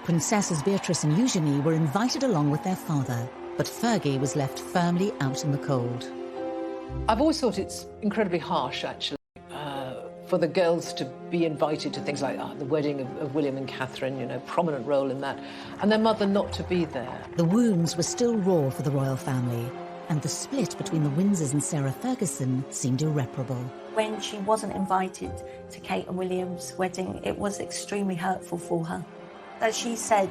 Princesses Beatrice and Eugenie were invited along with their father, but Fergie was left firmly out in the cold. I've always thought it's incredibly harsh, actually, for the girls to be invited to things like the wedding of William and Catherine, you know, prominent role in that, and their mother not to be there. The wounds were still raw for the royal family, and the split between the Windsors and Sarah Ferguson seemed irreparable. When she wasn't invited to Kate and William's wedding, it was extremely hurtful for her. As she said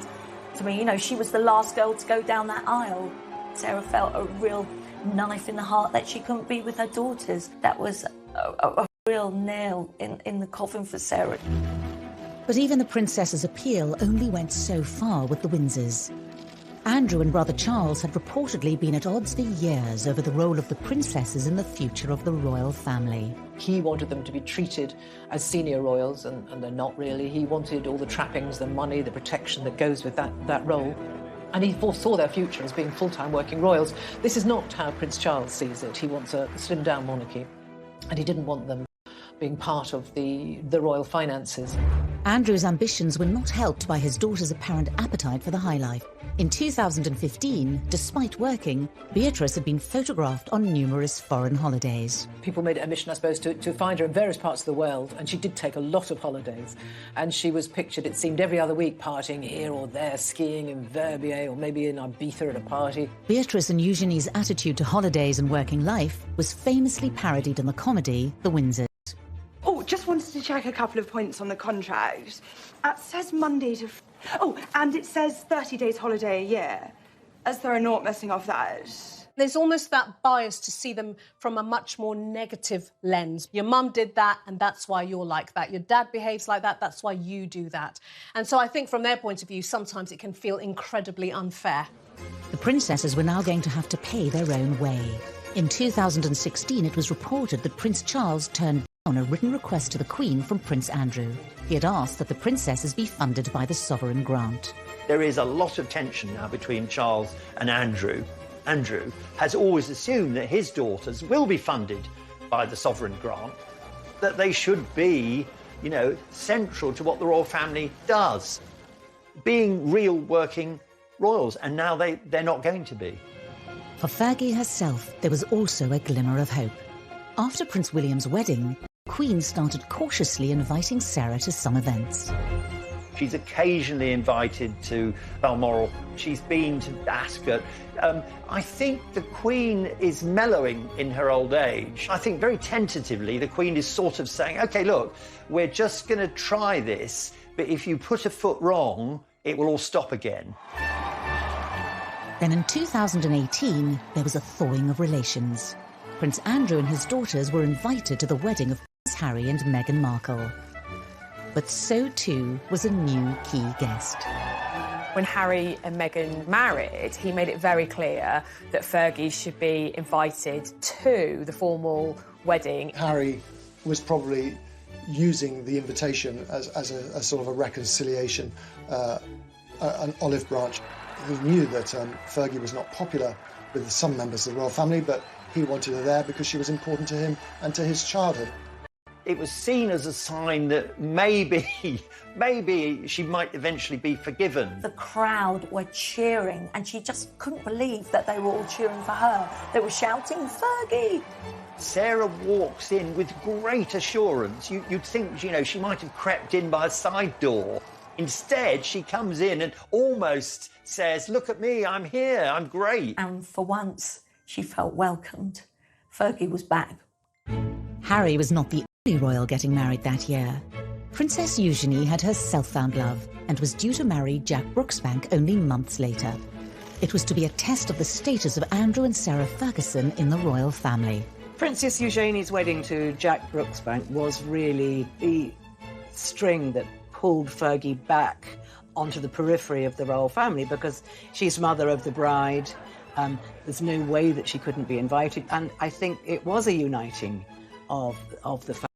to me, you know, she was the last girl to go down that aisle. Sarah felt a real knife in the heart that she couldn't be with her daughters. That was a real nail in the coffin for Sarah. But even the princess's appeal only went so far with the Windsors. Andrew and brother Charles had reportedly been at odds for years over the role of the princesses in the future of the royal family. He wanted them to be treated as senior royals, and they're not really. He wanted all the trappings, the money, the protection that goes with that role. And he foresaw their future as being full-time working royals. This is not how Prince Charles sees it. He wants a slimmed-down monarchy, and he didn't want them being part of the royal finances. Andrew's ambitions were not helped by his daughter's apparent appetite for the high life. In 2015, despite working, Beatrice had been photographed on numerous foreign holidays. People made it a mission, I suppose, to find her in various parts of the world, and she did take a lot of holidays. And she was pictured, it seemed, every other week partying here or there, skiing in Verbier or maybe in Ibiza at a party. Beatrice and Eugenie's attitude to holidays and working life was famously parodied in the comedy The Windsors. Oh, just wanted to check a couple of points on the contract. It says Monday to... Oh, and it says 30 days holiday a year. Is there a naught missing off that? There's almost that bias to see them from a much more negative lens. Your mum did that, and that's why you're like that. Your dad behaves like that, that's why you do that. And so I think from their point of view, sometimes it can feel incredibly unfair. The princesses were now going to have to pay their own way. In 2016, it was reported that Prince Charles turned down on a written request to the Queen from Prince Andrew. He had asked that the princesses be funded by the sovereign grant. There is a lot of tension now between Charles and Andrew. Andrew has always assumed that his daughters will be funded by the sovereign grant, that they should be, you know, central to what the royal family does, being real working royals, and now they're not going to be. For Fergie herself, there was also a glimmer of hope. After Prince William's wedding, the Queen started cautiously inviting Sarah to some events. She's occasionally invited to Balmoral. She's been to Ascot. I think the Queen is mellowing in her old age. I think very tentatively the Queen is sort of saying, OK, look, we're just going to try this, but if you put a foot wrong, it will all stop again. Then in 2018, there was a thawing of relations. Prince Andrew and his daughters were invited to the wedding of Prince Harry and Meghan Markle. But so too was a new key guest. When Harry and Meghan married, he made it very clear that Fergie should be invited to the formal wedding. Harry was probably using the invitation as a sort of a reconciliation, an olive branch. He knew that Fergie was not popular with some members of the royal family, but he wanted her there because she was important to him and to his childhood. It was seen as a sign that maybe she might eventually be forgiven. The crowd were cheering, and she just couldn't believe that they were all cheering for her. They were shouting, Fergie! Sarah walks in with great assurance. You'd think, you know, she might have crept in by a side door. Instead, she comes in and almost says, look at me, I'm here, I'm great. And for once, she felt welcomed. Fergie was back. Harry was not the only royal getting married that year. Princess Eugenie had her self-found love and was due to marry Jack Brooksbank only months later. It was to be a test of the status of Andrew and Sarah Ferguson in the royal family. Princess Eugenie's wedding to Jack Brooksbank was really the string that pulled Fergie back onto the periphery of the royal family, because she's mother of the bride. There's no way that she couldn't be invited, and I think it was a uniting of the family.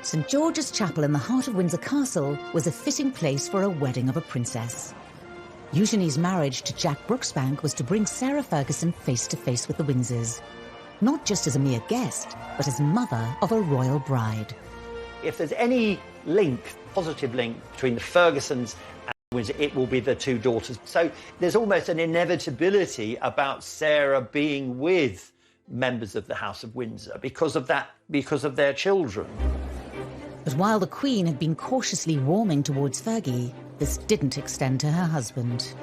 St George's Chapel in the heart of Windsor Castle was a fitting place for a wedding of a princess. Eugenie's marriage to Jack Brooksbank was to bring Sarah Ferguson face to face with the Windsors, not just as a mere guest, but as mother of a royal bride. If there's any link, positive link, between the Fergusons and Windsor, it will be the two daughters. So there's almost an inevitability about Sarah being with members of the House of Windsor because of their children. But while the Queen had been cautiously warming towards Fergie, this didn't extend to her husband.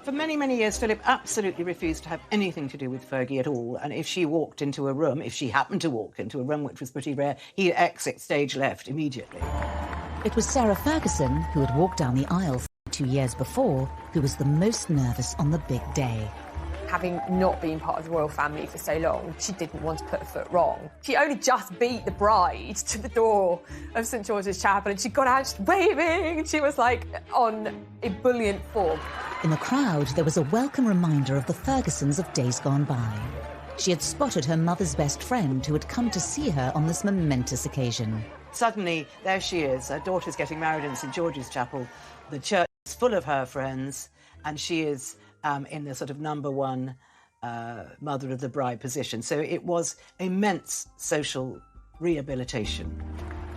For many, many years, Philip absolutely refused to have anything to do with Fergie at all. And if she walked into a room, if she happened to walk into a room, which was pretty rare, he'd exit stage left immediately. It was Sarah Ferguson, who had walked down the aisle 2 years before, who was the most nervous on the big day. Having not been part of the royal family for so long, she didn't want to put a foot wrong. She only just beat the bride to the door of St George's Chapel, and she got out just waving. She was like on ebullient form. In the crowd, there was a welcome reminder of the Fergusons of days gone by. She had spotted her mother's best friend who had come to see her on this momentous occasion. Suddenly, there she is. Her daughter's getting married in St George's Chapel. The church is full of her friends, and she is in the sort of number one mother of the bride position. So it was immense social rehabilitation.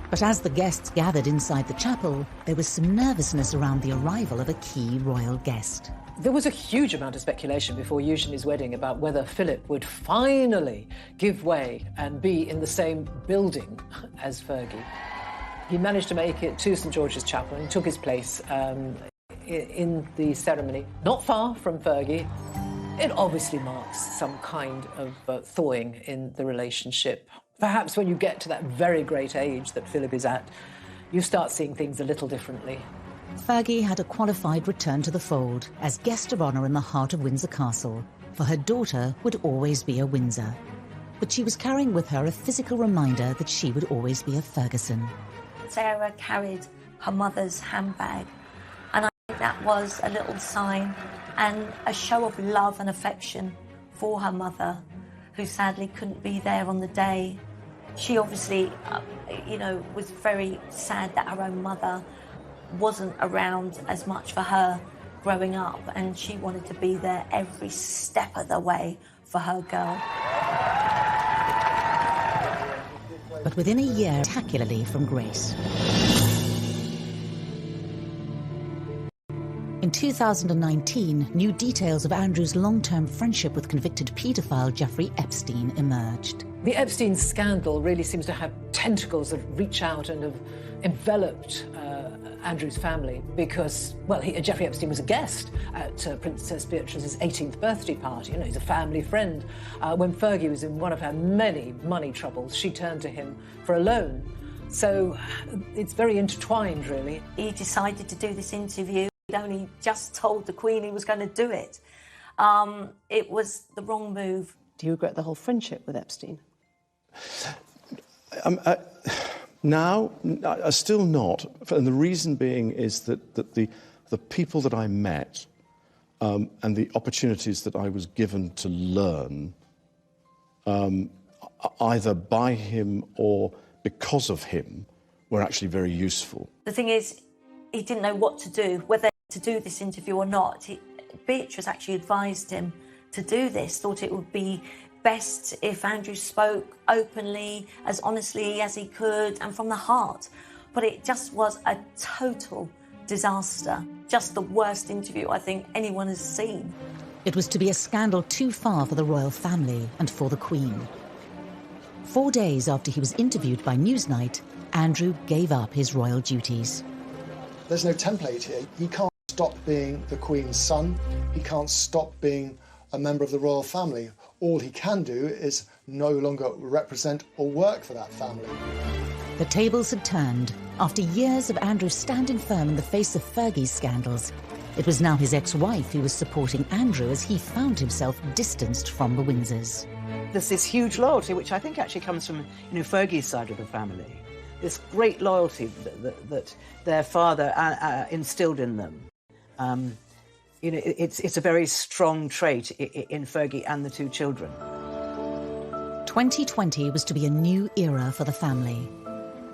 But as the guests gathered inside the chapel, there was some nervousness around the arrival of a key royal guest. There was a huge amount of speculation before Eugenie's wedding about whether Philip would finally give way and be in the same building as Fergie. He managed to make it to St George's Chapel and took his place in the ceremony, not far from Fergie. It obviously marks some kind of thawing in the relationship. Perhaps when you get to that very great age that Philip is at, you start seeing things a little differently. Fergie had a qualified return to the fold as guest of honour in the heart of Windsor Castle, for her daughter would always be a Windsor. But she was carrying with her a physical reminder that she would always be a Ferguson. Sarah carried her mother's handbag, and I That was a little sign and a show of love and affection for her mother, who sadly couldn't be there on the day. She obviously, was very sad that her own mother wasn't around as much for her growing up, and she wanted to be there every step of the way for her girl. But within a year, spectacularly from grace. In 2019, new details of Andrew's long-term friendship with convicted paedophile Jeffrey Epstein emerged. The Epstein scandal really seems to have tentacles that reach out and have enveloped Andrew's family because, well, Jeffrey Epstein was a guest at Princess Beatrice's 18th birthday party. He's a family friend. When Fergie was in one of her many money troubles, she turned to him for a loan. So it's very intertwined, really. He decided to do this interview. He'd only just told the Queen he was going to do it. It was the wrong move. Do you regret the whole friendship with Epstein? Now, still not. And the reason being is that the people that I met and the opportunities that I was given to learn, either by him or because of him, were actually very useful. The thing is, he didn't know what to do, whether to do this interview or not. Beatrice actually advised him to do this, thought it would be best if Andrew spoke openly, as honestly as he could, and from the heart. But it just was a total disaster. Just the worst interview I think anyone has seen. It was to be a scandal too far for the royal family and for the Queen. 4 days after he was interviewed by Newsnight, Andrew gave up his royal duties. There's no template here. He can't stop being the Queen's son. He can't stop being a member of the royal family. All he can do is no longer represent or work for that family. The tables had turned. After years of Andrew standing firm in the face of Fergie's scandals, it was now his ex-wife who was supporting Andrew as he found himself distanced from the Windsors. There's this huge loyalty, which I think actually comes from Fergie's side of the family. This great loyalty that their father instilled in them. It's a very strong trait in Fergie and the two children. 2020 was to be a new era for the family.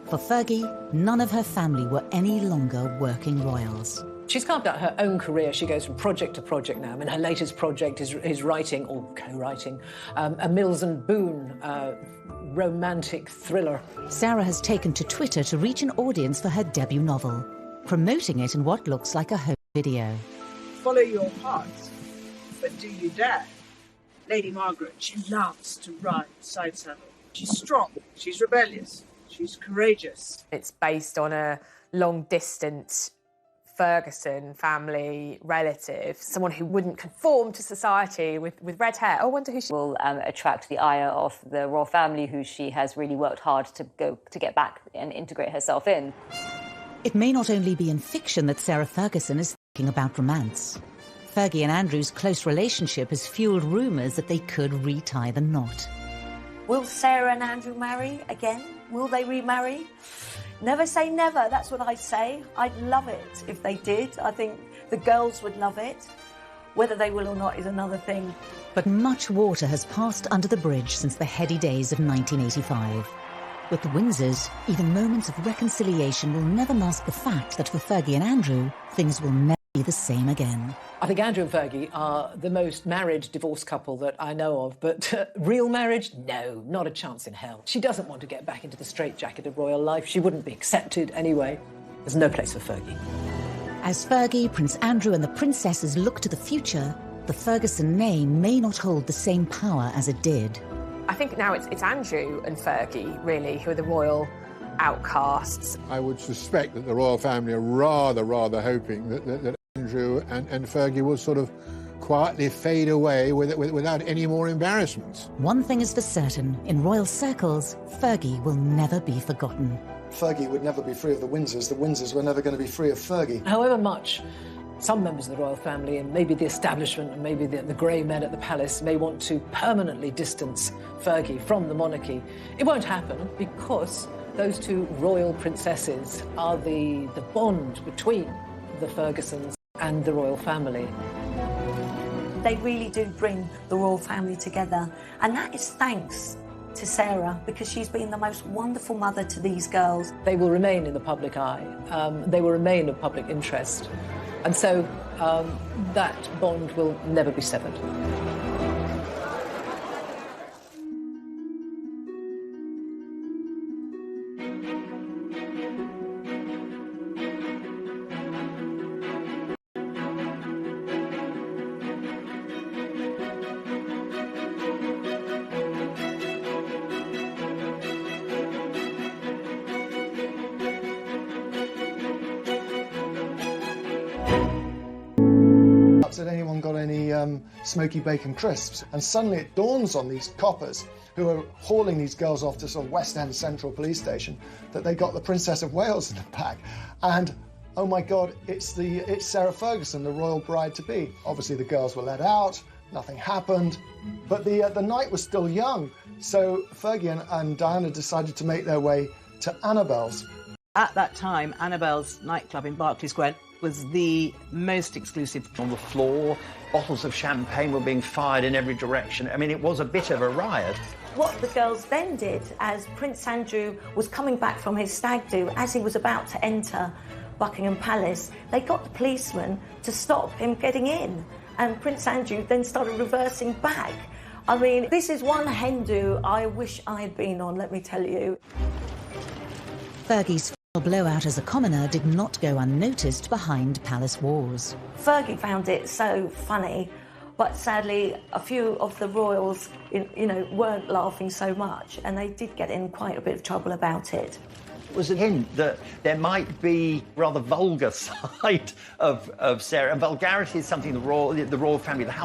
For Fergie, none of her family were any longer working royals. She's carved out her own career. She goes from project to project now. I mean, her latest project is writing, or co-writing, a Mills and Boon romantic thriller. Sarah has taken to Twitter to reach an audience for her debut novel, promoting it in what looks like a home video. Follow your heart, but do you dare? Lady Margaret, she loves to ride side saddle. She's strong, she's rebellious, she's courageous. It's based on a long-distance Ferguson family relative, someone who wouldn't conform to society with red hair. I wonder who she will attract the ire of the royal family, who she has really worked hard to get back and integrate herself in. It may not only be in fiction that Sarah Ferguson is thinking about romance. Fergie and Andrew's close relationship has fueled rumours that they could retie the knot. Will Sarah and Andrew marry again? Will they remarry? Never say never, that's what I say. I'd love it if they did. I think the girls would love it. Whether they will or not is another thing. But much water has passed under the bridge since the heady days of 1985. With the Windsors, even moments of reconciliation will never mask the fact that for Fergie and Andrew, things will never be the same again. I think Andrew and Fergie are the most married divorced couple that I know of, but real marriage? No, not a chance in hell. She doesn't want to get back into the straitjacket of royal life. She wouldn't be accepted anyway. There's no place for Fergie. As Fergie, Prince Andrew and the princesses look to the future, the Ferguson name may not hold the same power as it did. I think now it's Andrew and Fergie, really, who are the royal outcasts. I would suspect that the royal family are rather hoping that Andrew and Fergie will sort of quietly fade away without any more embarrassments. One thing is for certain, in royal circles, Fergie will never be forgotten. Fergie would never be free of the Windsors. The Windsors were never going to be free of Fergie. However much some members of the royal family and maybe the establishment and maybe the grey men at the palace may want to permanently distance Fergie from the monarchy, it won't happen because those two royal princesses are the bond between the Fergusons and the royal family. They really do bring the royal family together, and that is thanks to Sarah, because she's been the most wonderful mother to these girls. They will remain in the public eye. They will remain of public interest. And so that bond will never be severed. Had anyone got any smoky bacon crisps? And suddenly it dawns on these coppers who are hauling these girls off to sort of West End Central Police Station that they got the Princess of Wales in the back. And oh my God, it's Sarah Ferguson, the royal bride-to-be. Obviously the girls were let out, nothing happened, but the night was still young. So Fergie and Diana decided to make their way to Annabelle's. At that time, Annabelle's nightclub in Berkeley Square was the most exclusive. On the floor, bottles of champagne were being fired in every direction. I mean, it was a bit of a riot. What the girls then did, as Prince Andrew was coming back from his stag do, as he was about to enter Buckingham Palace, they got the policeman to stop him getting in. And Prince Andrew then started reversing back. I mean, this is one hen do I wish I had been on, let me tell you. Fergie's blowout as a commoner did not go unnoticed behind palace walls. Fergie found it so funny, but sadly a few of the royals, weren't laughing so much, and they did get in quite a bit of trouble about it. It was a hint that there might be rather vulgar side of Sarah. And vulgarity is something the royal family, the house